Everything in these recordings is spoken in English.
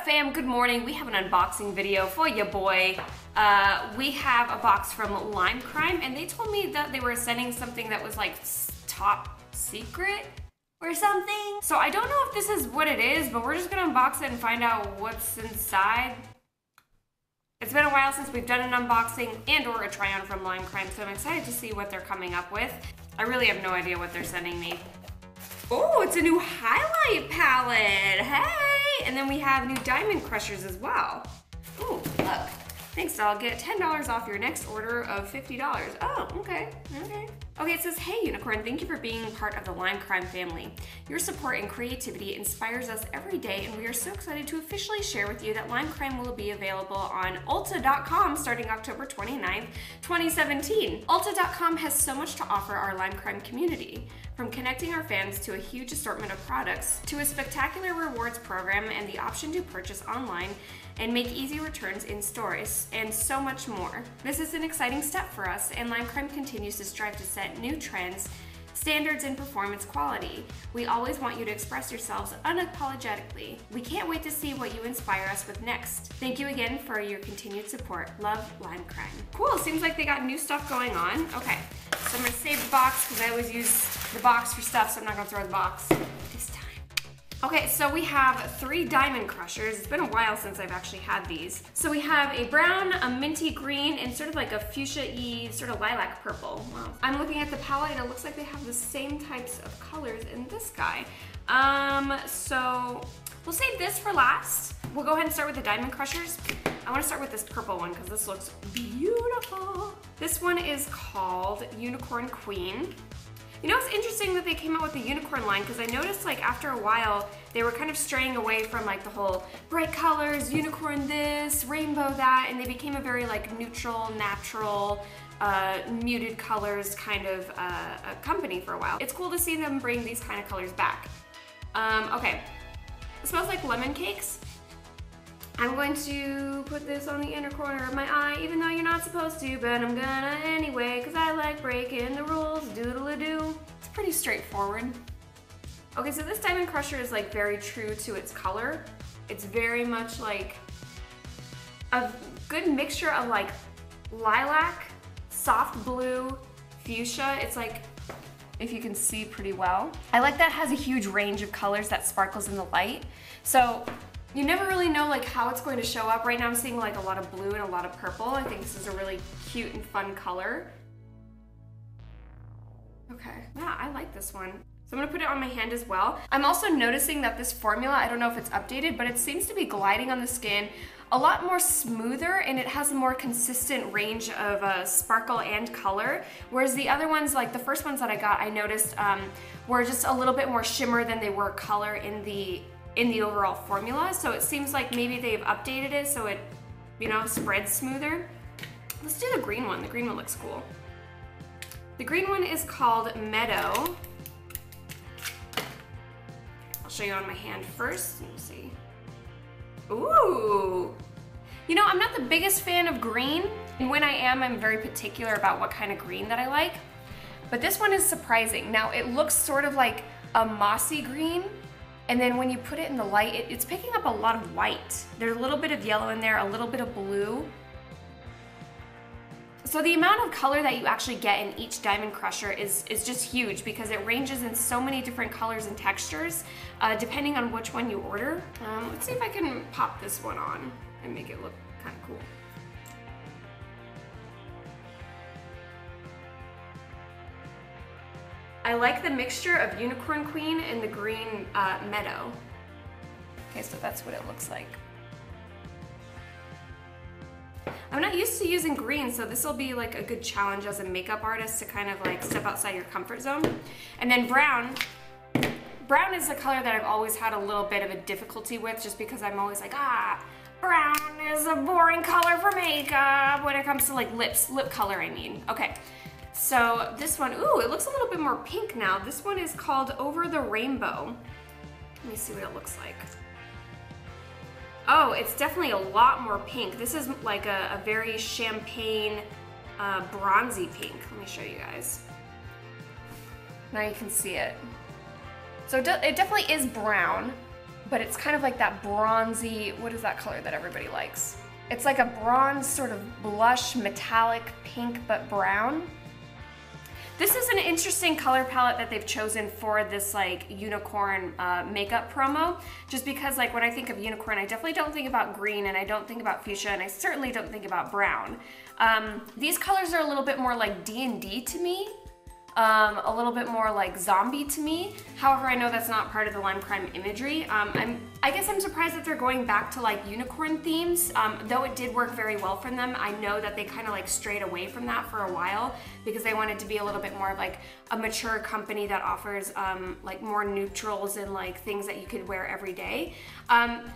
fam? Good morning. We have an unboxing video for ya boy. We have a box from Limecrime, and they told me that they were sending something that was like top secret or something. So I don't know if this is what it is, but we're just gonna unbox it and find out what's inside. It's been a while since we've done an unboxing and or a try-on from Limecrime, so I'm excited to see what they're coming up with. I really have no idea what they're sending me. Oh, it's a new highlight palette. Hey! And then we have new diamond crushers as well. Oh, look. Thanks, doll. Get $10 off your next order of $50. Oh, okay. Okay, it says, hey, Unicorn, thank you for being part of the Limecrime family. Your support and creativity inspires us every day, and we are so excited to officially share with you that Limecrime will be available on Ulta.com starting October 29th, 2017. Ulta.com has so much to offer our Limecrime community. From connecting our fans to a huge assortment of products, to a spectacular rewards program and the option to purchase online and make easy returns in stores, and so much more. This is an exciting step for us, and Limecrime continues to strive to set new trends, standards, and performance quality. We always want you to express yourselves unapologetically. We can't wait to see what you inspire us with next. Thank you again for your continued support. Love, Limecrime. Cool, seems like they got new stuff going on. Okay, so I'm gonna save the box because I always use the box for stuff, so I'm not gonna throw the box this time. Okay, so we have 3 diamond crushers. It's been a while since I've actually had these. So we have a brown, a minty green, and sort of like a fuchsia-y, sort of lilac purple. Wow. I'm looking at the palette and it looks like they have the same types of colors in this guy. So we'll save this for last. We'll go ahead and start with the diamond crushers. I want to start with this purple one because this looks beautiful. This one is called Unicorn Queen. You know, it's interesting that they came out with the unicorn line because I noticed like after a while they were kind of straying away from like the whole bright colors, unicorn this, rainbow that, and they became a very like neutral, natural, muted colors kind of a company for a while. It's cool to see them bring these kind of colors back. Okay, it smells like lemon cakes. I'm going to put this on the inner corner of my eye, even though you're not supposed to, but I'm gonna anyway, because I like breaking the rules, doodle-a-doo. It's pretty straightforward. Okay, so this diamond crusher is like very true to its color. It's very much like a good mixture of like lilac, soft blue, fuchsia. It's like, if you can see pretty well. I like that it has a huge range of colors that sparkles in the light. So you never really know like how it's going to show up. Right now I'm seeing like a lot of blue and a lot of purple. I think this is a really cute and fun color. Okay, yeah, I like this one. So I'm gonna put it on my hand as well. I'm also noticing that this formula, I don't know if it's updated, but it seems to be gliding on the skin a lot more smoother, and it has a more consistent range of sparkle and color. Whereas the other ones, like the first ones that I got, I noticed were just a little bit more shimmer than they were color in the overall formula. So it seems like maybe they've updated it so it, you know, spreads smoother. Let's do the green one. The green one looks cool. The green one is called Meadow. I'll show you on my hand first. Let me see. Ooh. You know, I'm not the biggest fan of green, and when I am, I'm very particular about what kind of green that I like. But this one is surprising. Now, it looks sort of like a mossy green, and then when you put it in the light, it's picking up a lot of white. There's a little bit of yellow in there, a little bit of blue. So the amount of color that you actually get in each diamond crusher is just huge because it ranges in so many different colors and textures depending on which one you order. Let's see if I can pop this one on and make it look kind of cool. I like the mixture of Unicorn Queen and the green Meadow. Okay, so that's what it looks like. I'm not used to using green, so this will be like a good challenge as a makeup artist to kind of like step outside your comfort zone. And then brown. Brown is a color that I've always had a little bit of a difficulty with just because I'm always like, brown is a boring color for makeup when it comes to like lip color, I mean. Okay. So this one, ooh, it looks a little bit more pink now. This one is called Over the Rainbow. Let me see what it looks like. Oh, it's definitely a lot more pink. This is like a very champagne, bronzy pink. Let me show you guys. Now you can see it. So it definitely is brown. but it's kind of like that bronzy, what is that color that everybody likes? It's like a bronze sort of blush metallic pink but brown. This is an interesting color palette that they've chosen for this like unicorn makeup promo, just because like when I think of unicorn, I definitely don't think about green, and I don't think about fuchsia, and I certainly don't think about brown. These colors are a little bit more like D&D to me. A little bit more like zombie to me. However, I know that's not part of the Limecrime imagery. I guess I'm surprised that they're going back to like unicorn themes, though it did work very well for them. I know that they kind of like strayed away from that for a while because they wanted to be a little bit more of like a mature company that offers like more neutrals and like things that you could wear every day.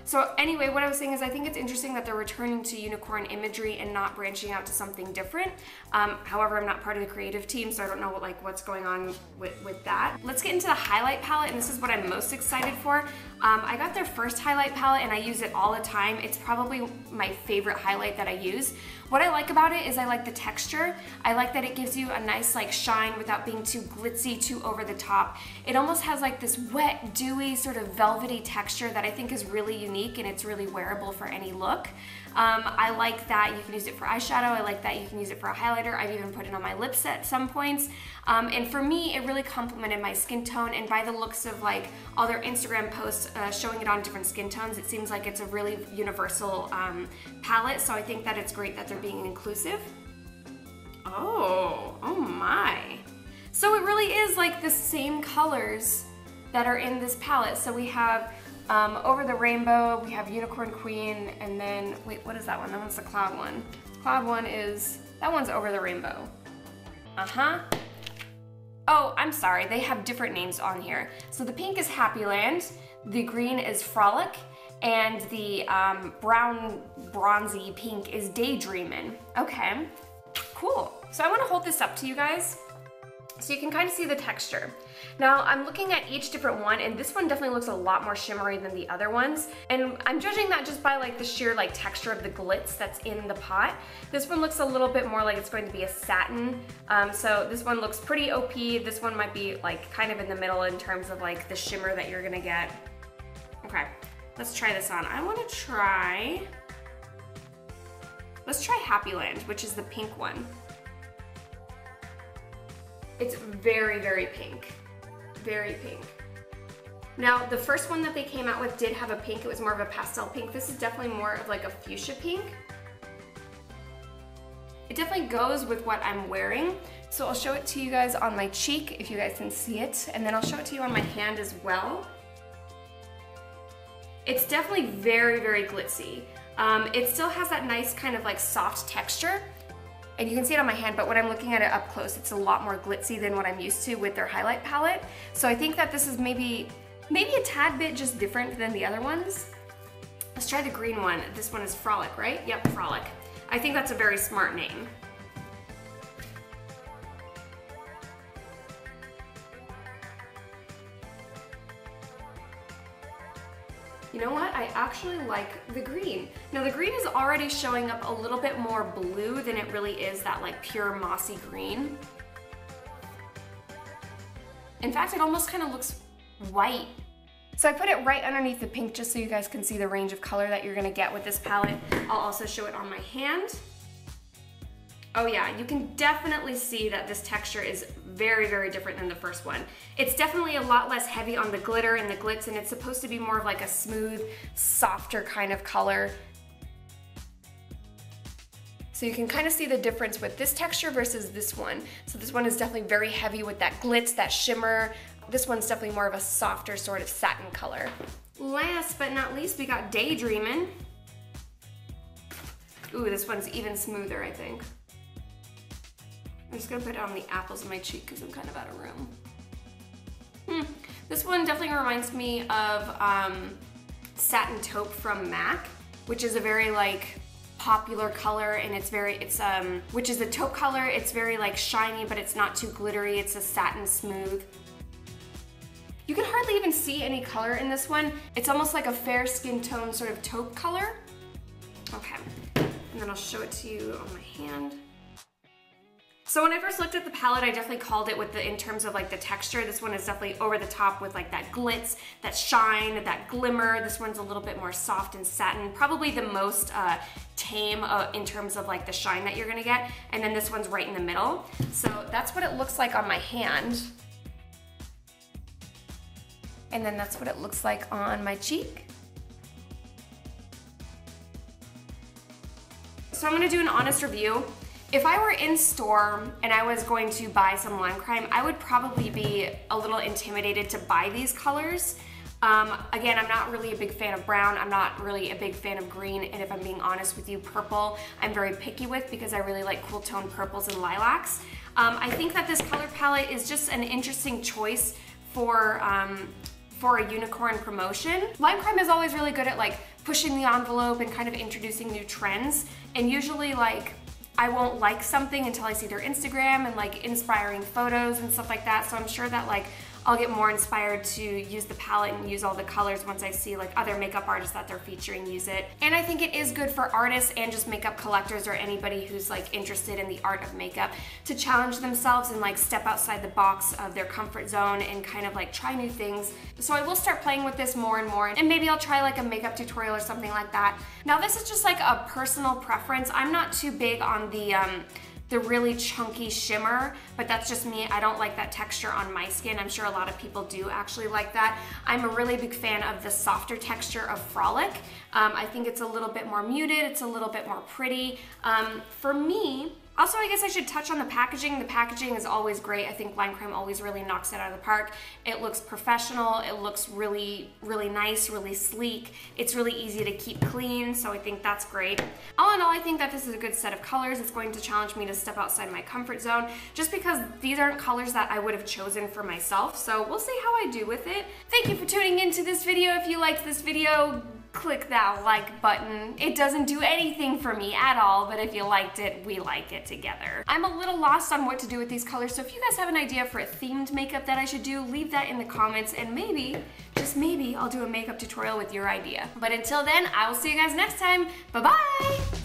So anyway, what I was saying is I think it's interesting that they're returning to unicorn imagery and not branching out to something different. However, I'm not part of the creative team, so I don't know what's going on with that. Let's get into the highlight palette, and this is what I'm most excited for. I got their first highlight palette and I use it all the time. It's probably my favorite highlight that I use. What I like about it is I like the texture. I like that it gives you a nice like shine without being too glitzy, too over the top. It almost has like this wet, dewy, sort of velvety texture that I think is really unique, and it's really wearable for any look. I like that you can use it for eyeshadow. I like that you can use it for a highlighter. I've even put it on my lips at some points. And for me, it really complemented my skin tone, and by the looks of like all their Instagram posts showing it on different skin tones, it seems like it's a really universal palette, so I think that it's great that they're being inclusive. Oh my. So it really is like the same colors that are in this palette. So we have Over the Rainbow, we have Unicorn Queen, and then, wait, what is that one? That one's the Cloud one. Cloud one is, that one's Over the Rainbow. Oh, I'm sorry, they have different names on here. So the pink is Happy Land, the green is Frolic, and the brown bronzy pink is Daydreamin'. Okay, cool. So I wanna hold this up to you guys so you can kind of see the texture. Now I'm looking at each different one, and this one definitely looks a lot more shimmery than the other ones. And I'm judging that just by like the sheer like texture of the glitz that's in the pot. This one looks a little bit more like it's going to be a satin. So this one looks pretty OP. This one might be like kind of in the middle in terms of like the shimmer that you're gonna get. Okay, let's try this on. let's try Happy Land, which is the pink one. It's very, very pink. Very pink. Now, the first one that they came out with did have a pink. It was more of a pastel pink. This is definitely more of like a fuchsia pink. It definitely goes with what I'm wearing. So I'll show it to you guys on my cheek if you guys can see it. And then I'll show it to you on my hand as well. It's definitely very, very glitzy. It still has that nice kind of like soft texture. And you can see it on my hand, but when I'm looking at it up close, it's a lot more glitzy than what I'm used to with their highlight palette. So I think that this is maybe a tad bit just different than the other ones. Let's try the green one. This one is Frolic, right? Yep, Frolic. I think that's a very smart name. You know what? I actually like the green. Now the green is already showing up a little bit more blue than it really is that like pure mossy green. In fact, it almost kind of looks white. So I put it right underneath the pink just so you guys can see the range of color that you're gonna get with this palette. I'll also show it on my hand. Oh yeah, you can definitely see that this texture is very, very different than the first one. It's definitely a lot less heavy on the glitter and the glitz, and it's supposed to be more of like a smooth, softer kind of color. So you can kind of see the difference with this texture versus this one. So this one is definitely very heavy with that glitz, that shimmer. This one's definitely more of a softer sort of satin color. Last but not least, we got Daydreamin'. Ooh, this one's even smoother, I think. I'm just gonna put it on the apples of my cheek because I'm kind of out of room. This one definitely reminds me of Satin Taupe from MAC, which is a very like popular color, and which is a taupe color. It's very like shiny, but it's not too glittery. It's a satin smooth. You can hardly even see any color in this one. It's almost like a fair skin tone sort of taupe color. Okay, and then I'll show it to you on my hand. So when I first looked at the palette, I definitely called it in terms of like the texture. This one is definitely over the top with like that glitz, that shine, that glimmer. This one's a little bit more soft and satin, probably the most tame in terms of like the shine that you're gonna get. And then this one's right in the middle. So that's what it looks like on my hand. And then that's what it looks like on my cheek. So I'm gonna do an honest review. If I were in store and I was going to buy some Limecrime, I would probably be a little intimidated to buy these colors. Again, I'm not really a big fan of brown. I'm not really a big fan of green. And if I'm being honest with you, purple, I'm very picky with because I really like cool tone purples and lilacs. I think that this color palette is just an interesting choice for a unicorn promotion. Limecrime is always really good at like pushing the envelope and kind of introducing new trends. And usually like, I won't like something until I see their Instagram and like inspiring photos and stuff like that. So I'm sure that like I'll get more inspired to use the palette and use all the colors once I see like other makeup artists that they're featuring use it. And I think it is good for artists and just makeup collectors or anybody who's like interested in the art of makeup to challenge themselves and like step outside the box of their comfort zone and kind of like try new things. So I will start playing with this more and more, and maybe I'll try like a makeup tutorial or something like that. Now this is just like a personal preference. I'm not too big on the really chunky shimmer, but that's just me. I don't like that texture on my skin. I'm sure a lot of people do actually like that. I'm a really big fan of the softer texture of Frolic. I think it's a little bit more muted, it's a little bit more pretty. For me, also, I guess I should touch on the packaging. The packaging is always great. I think Limecrime always really knocks it out of the park. It looks professional. It looks really, really nice, really sleek. It's really easy to keep clean, so I think that's great. All in all, I think that this is a good set of colors. It's going to challenge me to step outside my comfort zone, just because these aren't colors that I would have chosen for myself, so we'll see how I do with it. Thank you for tuning into this video. If you liked this video, click that like button. It doesn't do anything for me at all, but if you liked it, we like it together. I'm a little lost on what to do with these colors, so if you guys have an idea for a themed makeup that I should do, leave that in the comments, and maybe, just maybe, I'll do a makeup tutorial with your idea. But until then, I will see you guys next time. Bye-bye!